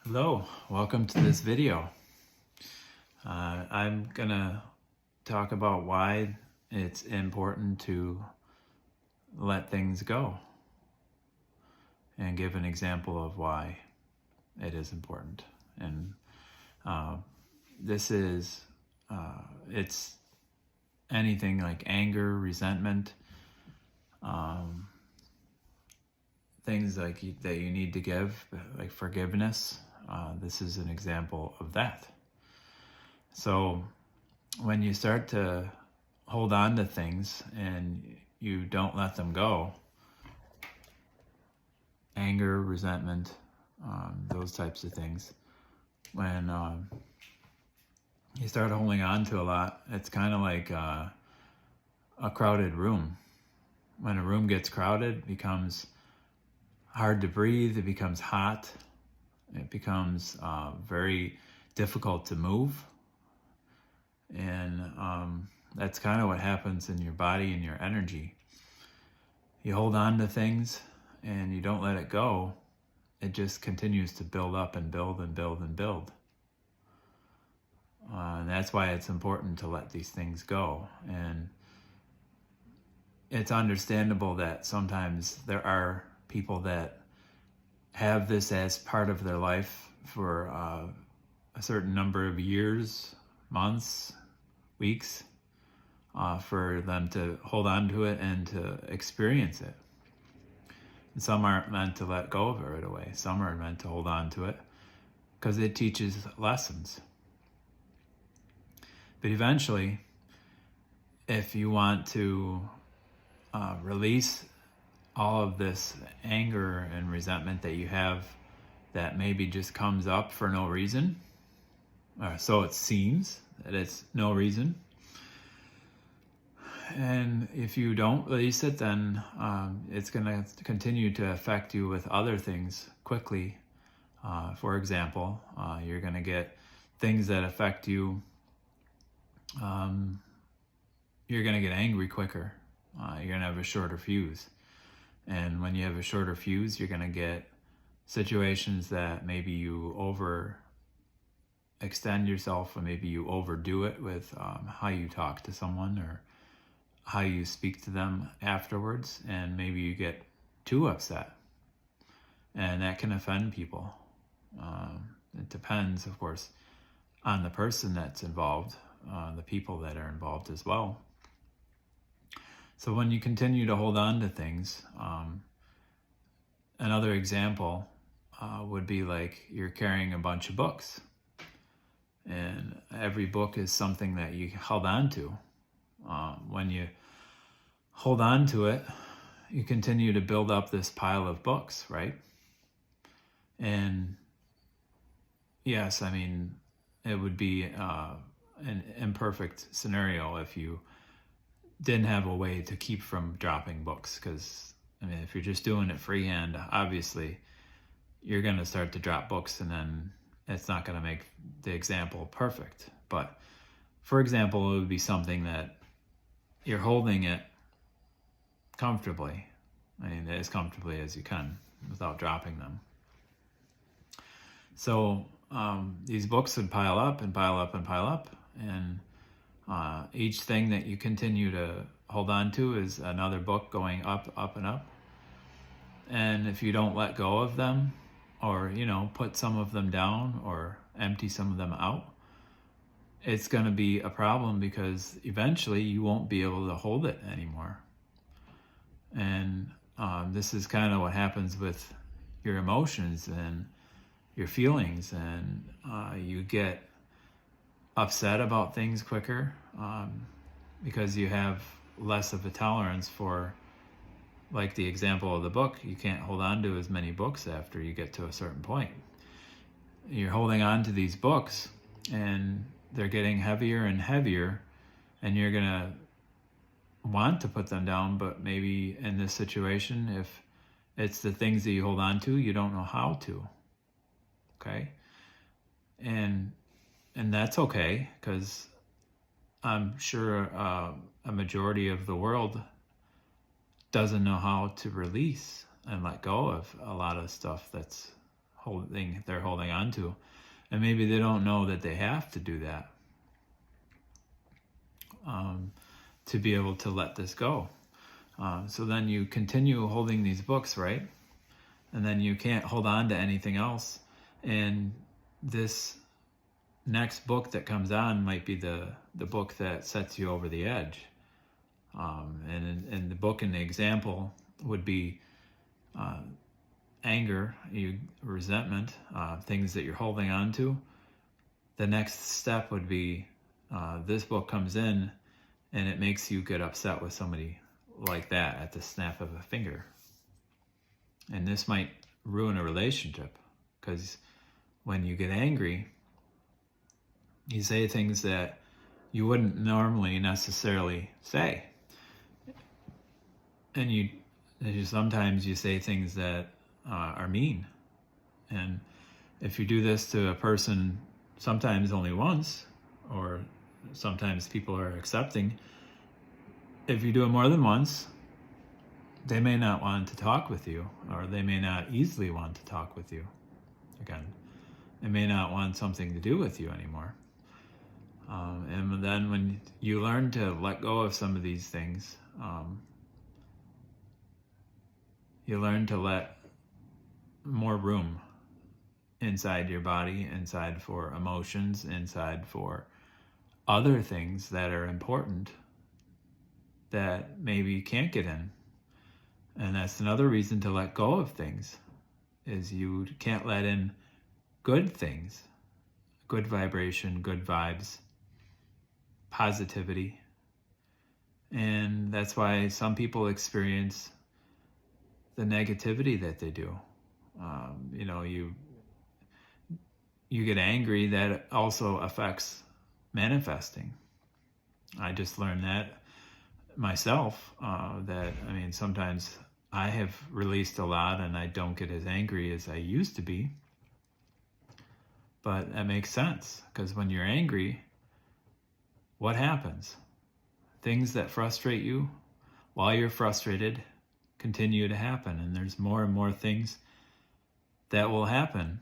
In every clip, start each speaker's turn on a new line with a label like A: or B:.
A: Hello, welcome to this video. I'm gonna talk about why it's important to let things go and give an example of why it is important. And uh, this is, it's anything like anger, resentment, um, things like that you need to give, like forgiveness. This is an example of that. So when you start to hold on to things and you don't let them go, anger, resentment, those types of things, when you start holding on to a lot, it's kind of like a crowded room. When a room gets crowded, it becomes hard to breathe, it becomes hot, it becomes very difficult to move. And that's kind of what happens in your body and your energy. You hold on to things and you don't let it go, it just continues to build up and build and build and build. And that's why it's important to let these things go. And it's understandable that sometimes there are people that have this as part of their life for a certain number of years, months, weeks, for them to hold on to it and to experience it. And some aren't meant to let go of it right away. Some are meant to hold on to it because it teaches lessons. But eventually, if you want to release all of this anger and resentment that you have that maybe just comes up for no reason, or so it seems that it's no reason, and if you don't release it, then it's going to continue to affect you with other things quickly. For example, you're going to get things that affect you. You're going to get angry quicker. You're going to have a shorter fuse. And when you have a shorter fuse, you're going to get situations that maybe you overextend yourself, or maybe you overdo it with how you talk to someone or how you speak to them afterwards, and maybe you get too upset, and that can offend people. It depends, of course, on the person that's involved, the people that are involved as well. So when you continue to hold on to things, another example would be like you're carrying a bunch of books, and every book is something that you held on to. When you hold on to it, you continue to build up this pile of books, right? And yes, I mean, it would be an imperfect scenario if you didn't have a way to keep from dropping books, because I mean, if you're just doing it freehand, obviously you're going to start to drop books, and then it's not going to make the example perfect. But for example, it would be something that you're holding it comfortably. I mean, as comfortably as you can without dropping them. So these books would pile up and pile up and pile up, and each thing that you continue to hold on to is another book going up, up, and up. And if you don't let go of them, or put some of them down or empty some of them out, it's going to be a problem, because eventually you won't be able to hold it anymore. And this is kind of what happens with your emotions and your feelings, and you get upset about things quicker because you have less of a tolerance for, like the example of the book, you can't hold on to as many books after you get to a certain point. You're holding on to these books and they're getting heavier and heavier, and you're going to want to put them down, but maybe in this situation, if it's the things that you hold on to, you don't know how to. Okay? And that's okay, because I'm sure a majority of the world doesn't know how to release and let go of a lot of stuff that's they're holding on to. And maybe they don't know that they have to do that to be able to let this go. So then you continue holding these books, right? And then you can't hold on to anything else. And this next book that comes on might be the book that sets you over the edge. And the book in the example would be anger, resentment, things that you're holding on to. The next step would be this book comes in and it makes you get upset with somebody like that at the snap of a finger. And this might ruin a relationship, because when you get angry, you say things that you wouldn't normally necessarily say. And sometimes you say things that are mean. And if you do this to a person sometimes only once, or sometimes people are accepting, if you do it more than once, they may not want to talk with you, or they may not easily want to talk with you again. They may not want something to do with you anymore. And then when you learn to let go of some of these things, you learn to let more room inside your body, inside for emotions, inside for other things that are important that maybe you can't get in. And that's another reason to let go of things, is you can't let in good things, good vibration, good vibes, positivity. And that's why some people experience the negativity that they do. You get angry, that also affects manifesting. I just learned that myself, sometimes I have released a lot and I don't get as angry as I used to be. But that makes sense, because when you're angry, what happens? Things that frustrate you while you're frustrated continue to happen, and there's more and more things that will happen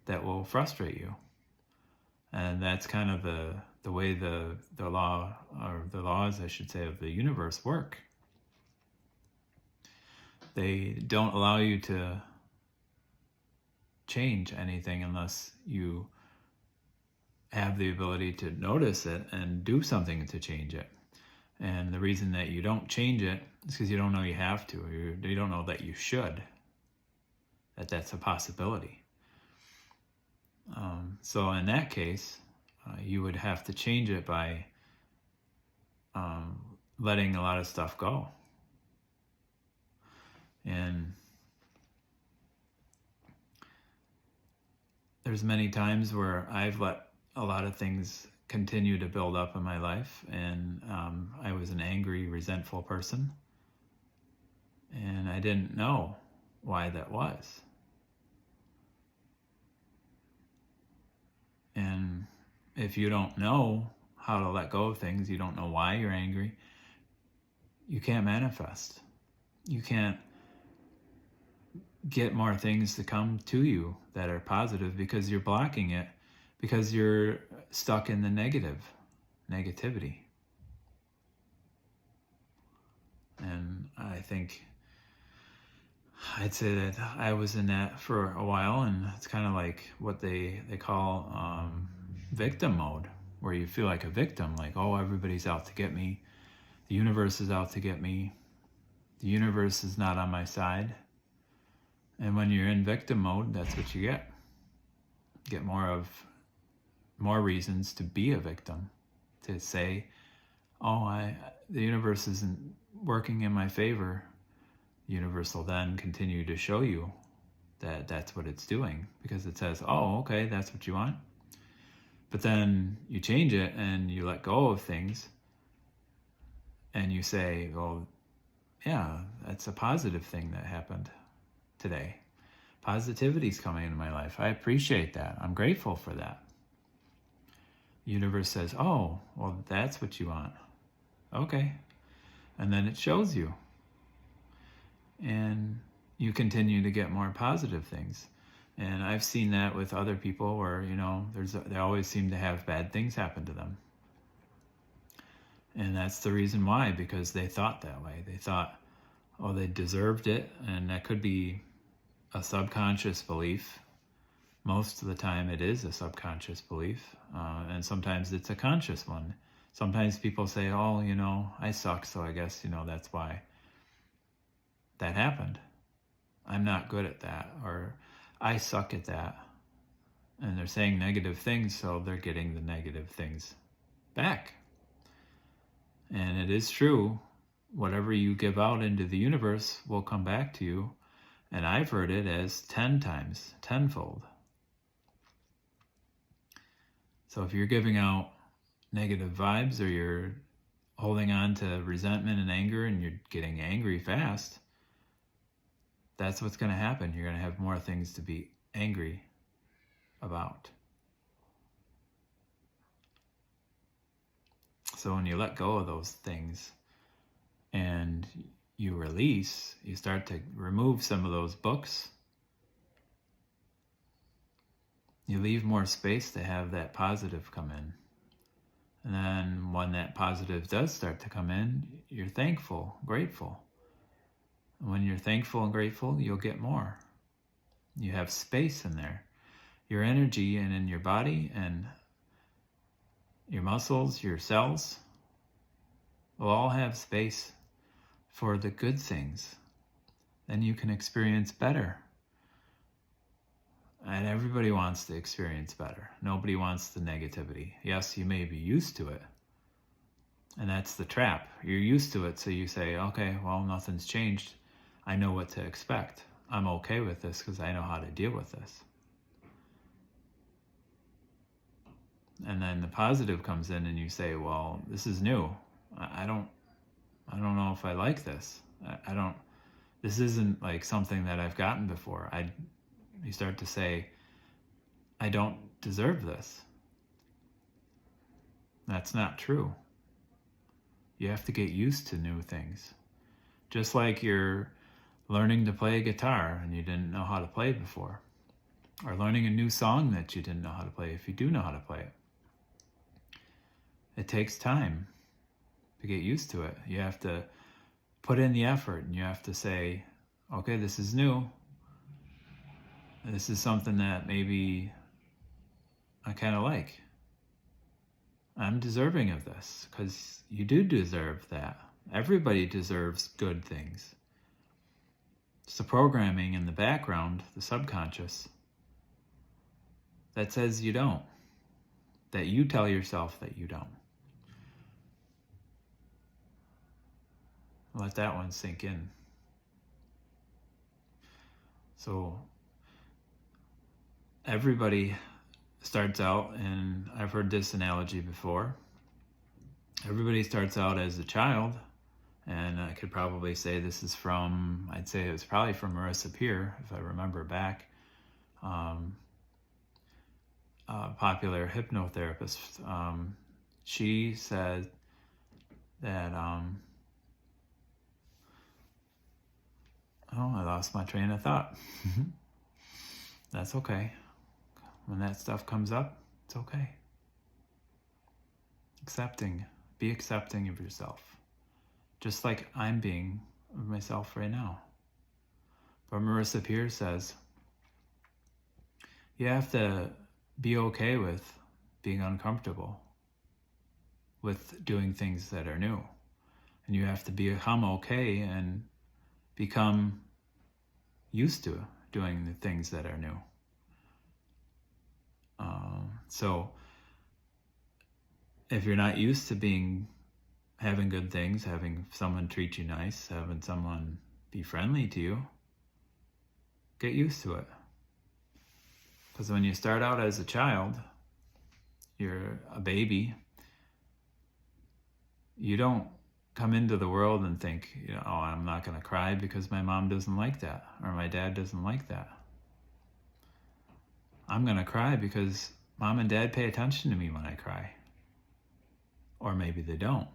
A: that will frustrate you. And that's kind of the way the law, or the laws, I should say, of the universe work. They don't allow you to change anything unless you have the ability to notice it and do something to change it. And the reason that you don't change it is because you don't know you have to, or you don't know that you should, that's a possibility. So in that case, you would have to change it by letting a lot of stuff go. And there's many times where I've let a lot of things continue to build up in my life, and I was an angry, resentful person, and I didn't know why that was. And if you don't know how to let go of things, you don't know why you're angry, you can't manifest. You can't get more things to come to you that are positive, because you're blocking it, because you're stuck in the negativity. And I'd say that I was in that for a while, and it's kind of like what they call victim mode, where you feel like a victim, like, oh, everybody's out to get me. The universe is out to get me. The universe is not on my side. And when you're in victim mode, that's what you get. Get more reasons to be a victim, to say, oh, the universe isn't working in my favor. The universe will then continue to show you that that's what it's doing, because it says, oh, okay, that's what you want. But then you change it and you let go of things and you say, well, yeah, that's a positive thing that happened today. Positivity's coming into my life. I appreciate that. I'm grateful for that. The universe says, oh, well, that's what you want. Okay. And then it shows you. And you continue to get more positive things. And I've seen that with other people where, they always seem to have bad things happen to them. And that's the reason why, because they thought that way. They thought, oh, they deserved it. And that could be a subconscious belief. Most of the time it is a subconscious belief. And sometimes it's a conscious one. Sometimes people say, oh, I suck, so I guess, that's why that happened. I'm not good at that, or I suck at that. And they're saying negative things, so they're getting the negative things back. And it is true, whatever you give out into the universe will come back to you. And I've heard it as 10 times, tenfold. So if you're giving out negative vibes, or you're holding on to resentment and anger, and you're getting angry fast, that's what's going to happen. You're going to have more things to be angry about. So when you let go of those things and you release, you start to remove some of those books. You leave more space to have that positive come in. And then when that positive does start to come in, you're thankful, grateful. And when you're thankful and grateful, you'll get more. You have space in there. Your energy and in your body and your muscles, your cells will all have space for the good things. Then you can experience better. And everybody wants to experience better. Nobody wants the negativity. Yes, you may be used to it. And that's the trap. You're used to it, so you say, okay, well, nothing's changed. I know what to expect. I'm okay with this because I know how to deal with this. And then the positive comes in and you say, well, this is new. I don't know if I like this. This isn't like something that I've gotten before. You start to say, I don't deserve this. That's not true. You have to get used to new things. Just like you're learning to play a guitar and you didn't know how to play it before. Or learning a new song that you didn't know how to play if you do know how to play it. It takes time to get used to it. You have to put in the effort and you have to say, okay, this is new. This is something that maybe I kind of like. I'm deserving of this, because you do deserve that. Everybody deserves good things. It's the programming in the background, the subconscious, that says you don't. That you tell yourself that you don't. Let that one sink in. So everybody starts out, and I've heard this analogy before. Everybody starts out as a child, and I could probably say this is from, I'd say it was probably from Marissa Peer, if I remember back. A popular hypnotherapist. She said that, I lost my train of thought. That's okay. When that stuff comes up, it's okay. Be accepting of yourself. Just like I'm being of myself right now. But Marissa Peer says, you have to be okay with being uncomfortable, with doing things that are new. And you have to become okay and become used to doing the things that are new. So if you're not used to having good things, having someone treat you nice, having someone be friendly to you, get used to it. Because when you start out as a child, you're a baby, you don't come into the world and think, oh, I'm not going to cry because my mom doesn't like that, or my dad doesn't like that. I'm going to cry because mom and dad pay attention to me when I cry. Or maybe they don't.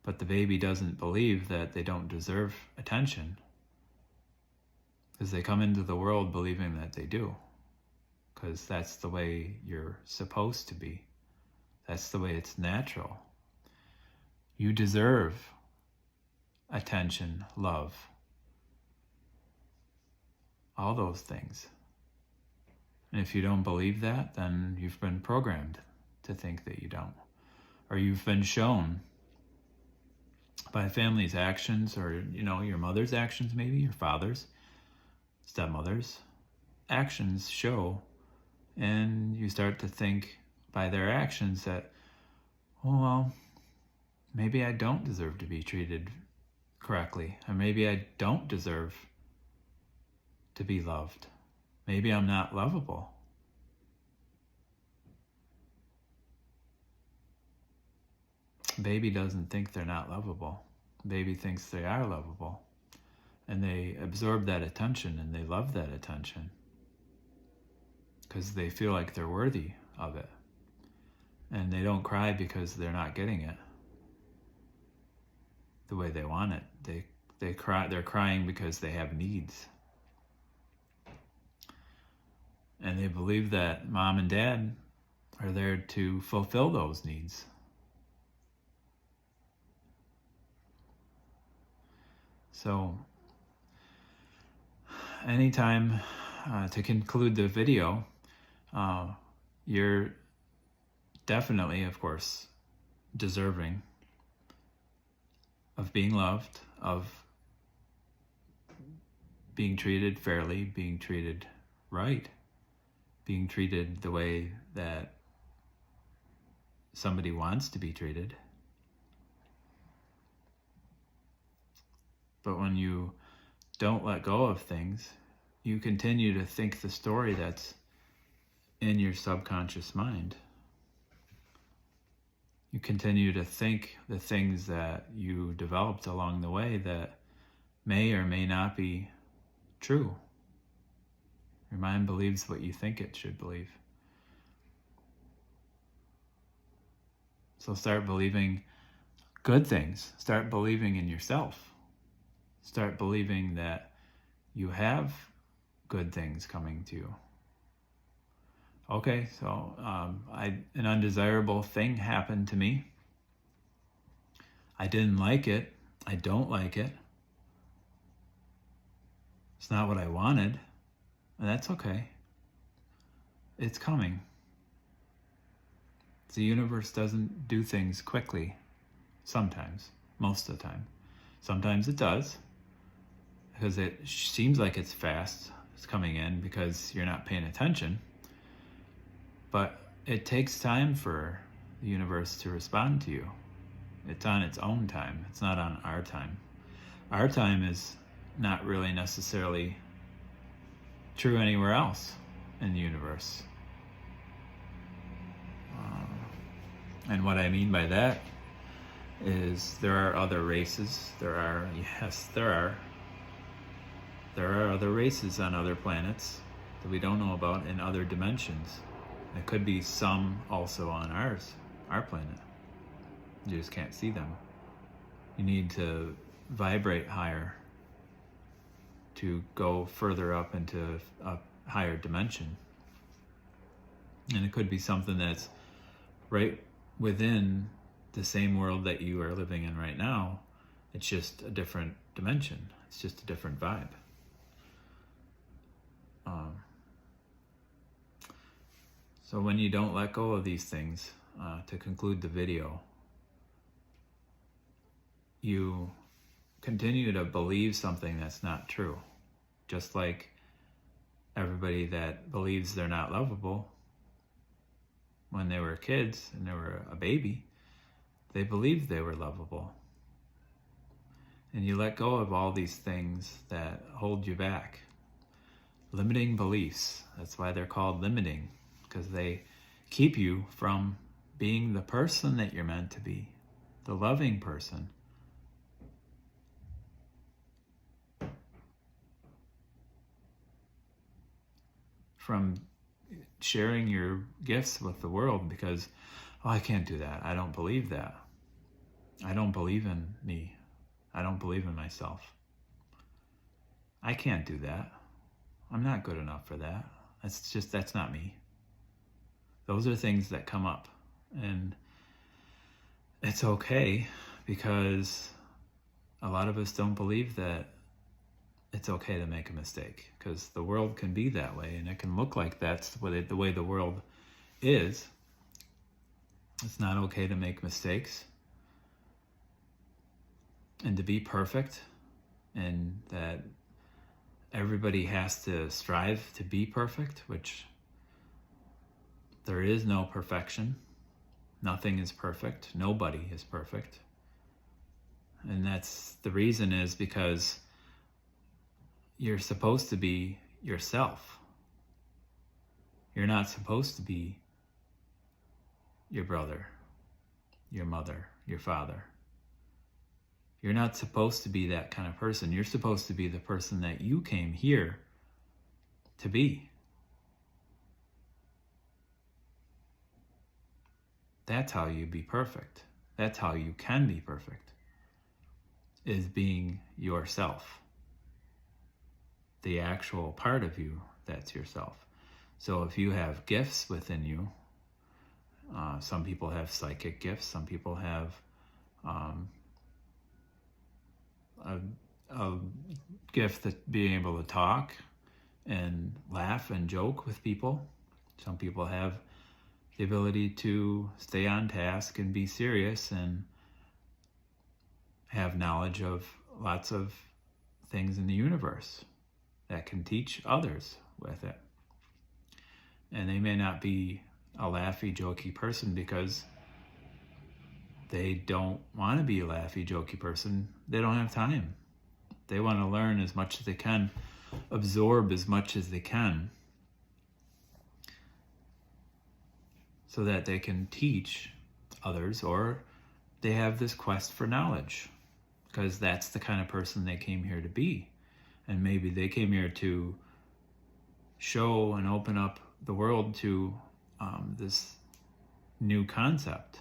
A: But the baby doesn't believe that they don't deserve attention. Because they come into the world believing that they do. Because that's the way you're supposed to be. That's the way it's natural. You deserve attention, love, all those things. And if you don't believe that, then you've been programmed to think that you don't. Or you've been shown by family's actions, or your mother's actions, maybe your father's, stepmother's actions show, and you start to think by their actions that, oh, well, maybe I don't deserve to be treated correctly, or maybe I don't deserve to be loved. Maybe I'm not lovable. Baby doesn't think they're not lovable. Baby thinks they are lovable. And they absorb that attention, and they love that attention because they feel like they're worthy of it. And they don't cry because they're not getting it the way they want it. They're crying because they have needs. And they believe that mom and dad are there to fulfill those needs. So, anytime, to conclude the video, you're definitely, of course, deserving of being loved, of being treated fairly, being treated right, being treated the way that somebody wants to be treated. But when you don't let go of things, you continue to think the story that's in your subconscious mind. You continue to think the things that you developed along the way that may or may not be true. Your mind believes what you think it should believe. So start believing good things. Start believing in yourself. Start believing that you have good things coming to you. Okay, so an undesirable thing happened to me. I didn't like it. I don't like it. It's not what I wanted. And that's okay. It's coming. The universe doesn't do things quickly. Sometimes. Most of the time. Sometimes it does. Because it seems like it's fast. It's coming in because you're not paying attention. But it takes time for the universe to respond to you. It's on its own time. It's not on our time. Our time is not really necessarily true anywhere else in the universe. And what I mean by that is there are other races. There are other races on other planets that we don't know about in other dimensions. There could be some also on our planet. You just can't see them. You need to vibrate higher to go further up into a higher dimension. And it could be something that's right within the same world that you are living in right now. It's just a different dimension. It's just a different vibe. So when you don't let go of these things, to conclude the video, you continue to believe something that's not true. Just like everybody that believes they're not lovable, when they were kids and they were a baby, they believed they were lovable. And you let go of all these things that hold you back. Limiting beliefs, that's why they're called limiting, because they keep you from being the person that you're meant to be, the loving person. From sharing your gifts with the world because, oh, I can't do that. I don't believe that. I don't believe in me. I don't believe in myself. I can't do that. I'm not good enough for that. That's not me. Those are things that come up. And it's okay, because a lot of us don't believe that it's okay to make a mistake, because the world can be that way, and it can look like that's the way the world is. It's not okay to make mistakes and to be perfect, and that everybody has to strive to be perfect, which there is no perfection. Nothing is perfect. Nobody is perfect. And that's the reason is because you're supposed to be yourself. You're not supposed to be your brother, your mother, your father. You're not supposed to be that kind of person. You're supposed to be the person that you came here to be. That's how you be perfect. That's how you can be perfect, is being yourself. The actual part of you that's yourself. So if you have gifts within you, some people have psychic gifts, some people have a gift that being able to talk and laugh and joke with people. Some people have the ability to stay on task and be serious and have knowledge of lots of things in the universe that can teach others with it. And they may not be a laughy, jokey person because they don't want to be a laughy, jokey person. They don't have time. They want to learn as much as they can, absorb as much as they can, so that they can teach others, or they have this quest for knowledge, because that's the kind of person they came here to be. And maybe they came here to show and open up the world to this new concept.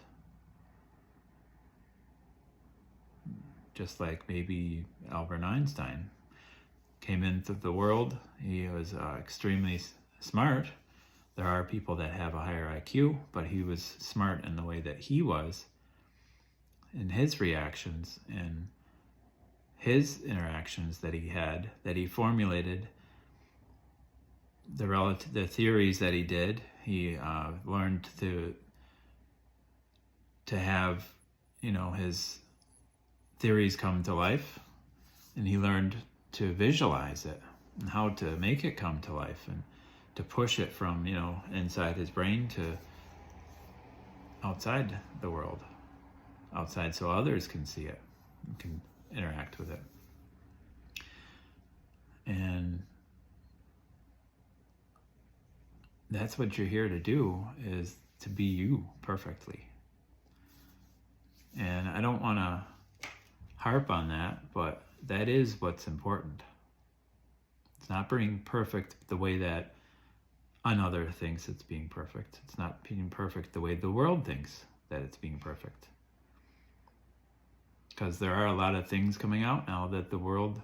A: Just like maybe Albert Einstein came into the world. He was extremely smart. There are people that have a higher IQ, but he was smart in the way that he was, in his reactions and his interactions that he had, that he formulated, the theories that he did. He learned to have, his theories come to life, and he learned to visualize it and how to make it come to life, and to push it from, inside his brain to outside the world, outside, so others can see it and can interact with it. And that's what you're here to do, is to be you perfectly. And I don't want to harp on that, but that is what's important. It's not being perfect the way that another thinks it's being perfect. It's not being perfect the way the world thinks that it's being perfect. Because there are a lot of things coming out now that the world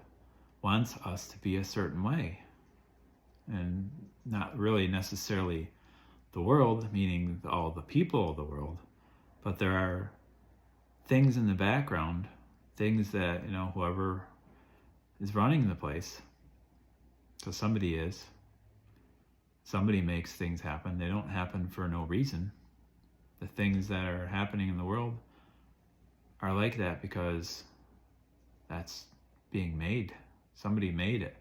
A: wants us to be a certain way. And not really necessarily the world, meaning all the people of the world, but there are things in the background, things that, whoever is running the place, so somebody makes things happen. They don't happen for no reason. The things that are happening in the world are like that because that's being made. Somebody made it.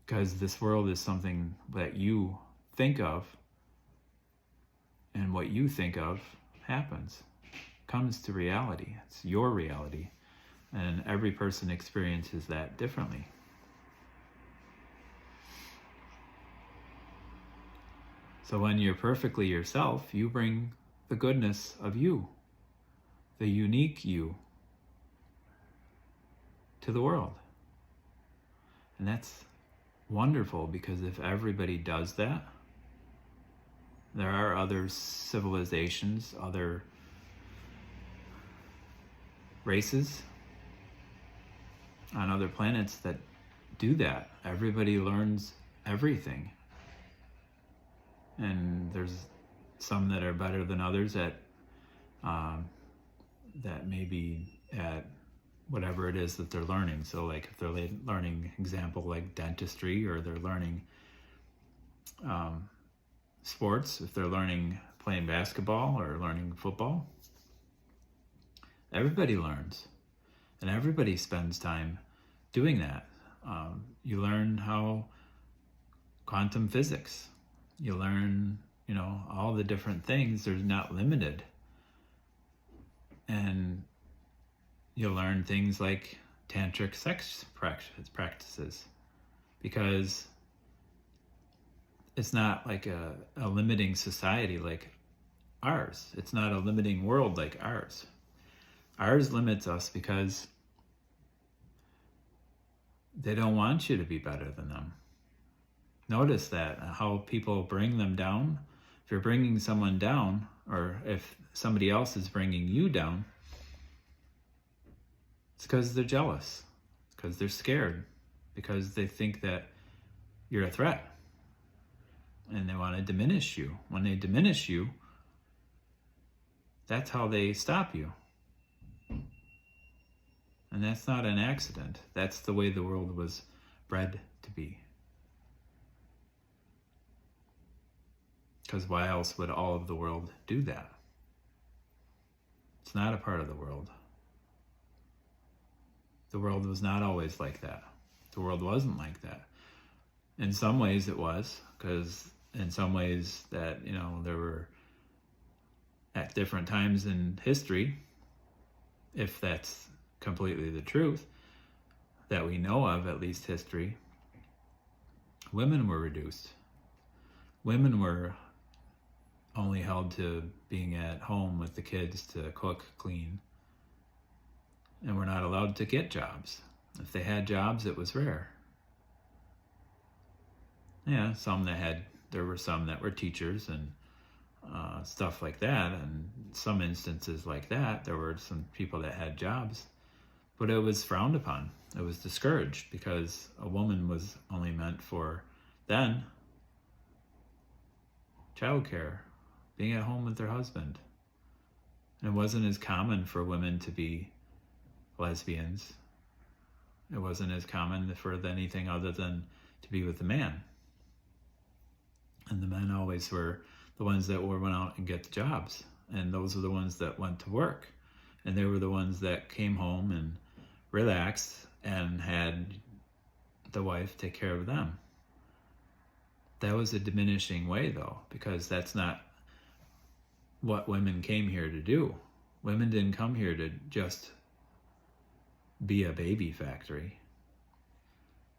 A: Because this world is something that you think of, and what you think of happens, comes to reality. It's your reality, and every person experiences that differently. So when you're perfectly yourself, you bring the goodness of you, the unique you, to the world. And that's wonderful, because if everybody does that, there are other civilizations, other races on other planets that do that. Everybody learns everything. And there's some that are better than others at that maybe at whatever it is that they're learning. So like if they're learning, example, like dentistry, or they're learning sports, if they're learning playing basketball or learning football, everybody learns, and everybody spends time doing that. You learn how quantum physics, you learn, all the different things. There's not limited. And you'll learn things like tantric sex practices, because it's not like a limiting society like ours. It's not a limiting world like ours. Ours limits us because they don't want you to be better than them. Notice that, how people bring them down. If you're bringing someone down, or if somebody else is bringing you down, it's because they're jealous, because they're scared, because they think that you're a threat, and they want to diminish you. When they diminish you, that's how they stop you. And that's not an accident. That's the way the world was bred to be. Because why else would all of the world do that? It's not a part of the world. The world was not always like that. The world wasn't like that. In some ways it was, because in some ways that, there were at different times in history, if that's completely the truth, that we know of, at least history, women were reduced. Women were only held to being at home with the kids to cook, clean, and were not allowed to get jobs. If they had jobs, it was rare. Yeah, there were some that were teachers and stuff like that, and some instances like that, there were some people that had jobs, but it was frowned upon. It was discouraged, because a woman was only meant for, then, childcare, being at home with their husband. And it wasn't as common for women to be lesbians. It wasn't as common for anything other than to be with a man. And the men always were the ones that went out and get the jobs. And those were the ones that went to work. And they were the ones that came home and relaxed and had the wife take care of them. That was a diminishing way, though, because that's not what women came here to do. Women didn't come here to just be a baby factory.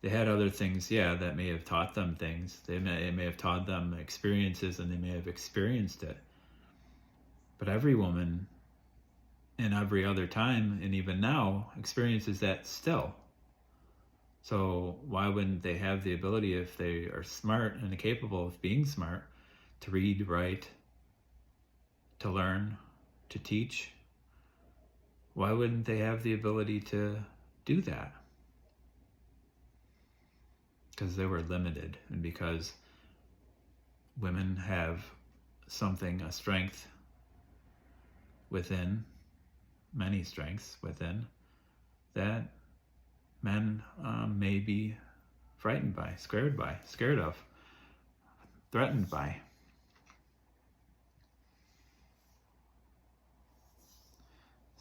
A: They had other things, that may have taught them things. It may have taught them experiences, and they may have experienced it. But every woman, in every other time, and even now, experiences that still. So why wouldn't they have the ability, if they are smart and capable of being smart, to read, write, to learn, to teach? Why wouldn't they have the ability to do that? Because they were limited, and because women have something, a strength within, many strengths within, that men may be frightened by, scared of, threatened by.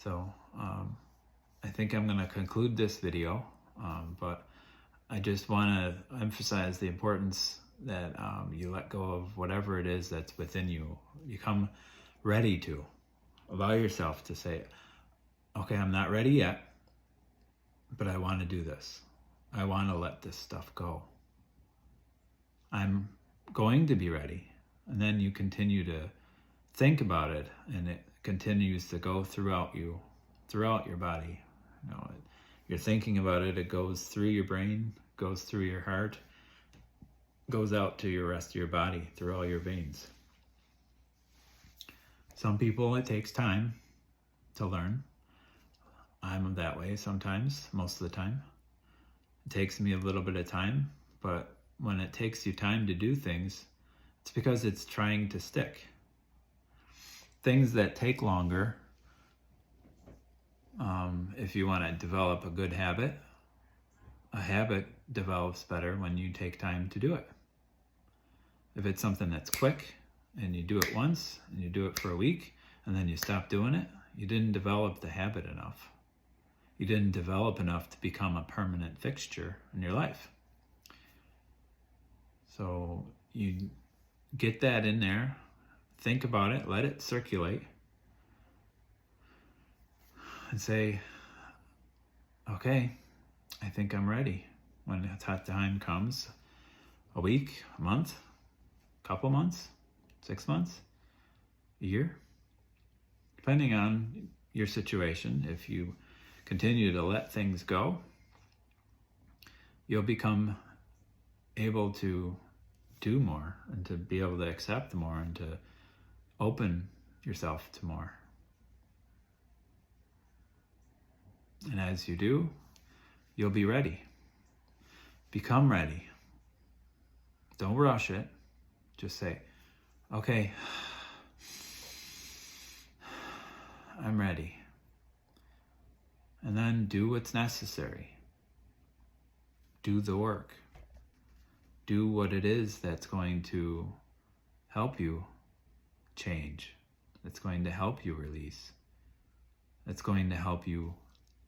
A: So I think I'm going to conclude this video, but I just want to emphasize the importance that you let go of whatever it is that's within you. You come ready to. Allow yourself to say, okay, I'm not ready yet, but I want to do this. I want to let this stuff go. I'm going to be ready. And then you continue to think about it, and it continues to go throughout your body. You're thinking about it, it goes through your brain, goes through your heart, goes out to your rest of your body, through all your veins. Some people, it takes time to learn. I'm that way sometimes, most of the time. It takes me a little bit of time, but when it takes you time to do things, it's because it's trying to stick. Things that take longer, if you want to develop a good habit, a habit develops better when you take time to do it. If it's something that's quick and you do it once and you do it for a week and then you stop doing it, you didn't develop the habit enough. You didn't develop enough to become a permanent fixture in your life. So you get that in there, think about it, let it circulate, and say, okay, I think I'm ready. When that time comes, a week, a month, a couple months, 6 months, a year, depending on your situation. If you continue to let things go, you'll become able to do more and to be able to accept more and to open yourself to more. And as you do, you'll be ready. Become ready. Don't rush it. Just say, okay, I'm ready. And then do what's necessary. Do the work. Do what it is that's going to help you change. That's going to help you release. That's going to help you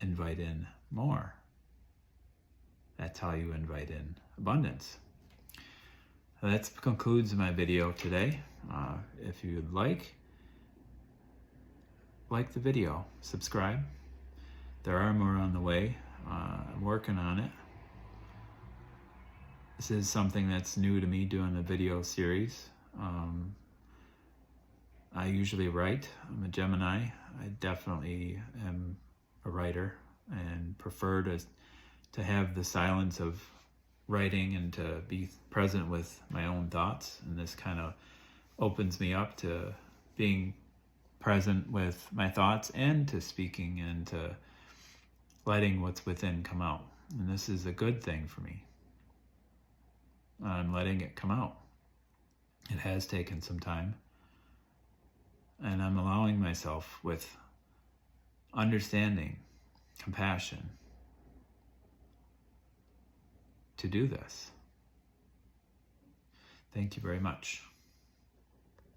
A: invite in more. That's how you invite in abundance. That concludes my video today. If you'd like the video, subscribe. There are more on the way. I'm working on it. This is something that's new to me, doing the video series. I usually write. I'm a Gemini. I definitely am a writer and prefer to have the silence of writing and to be present with my own thoughts. And this kind of opens me up to being present with my thoughts and to speaking and to letting what's within come out. And this is a good thing for me. I'm letting it come out. It has taken some time. And I'm allowing myself with understanding, compassion, to do this. Thank you very much.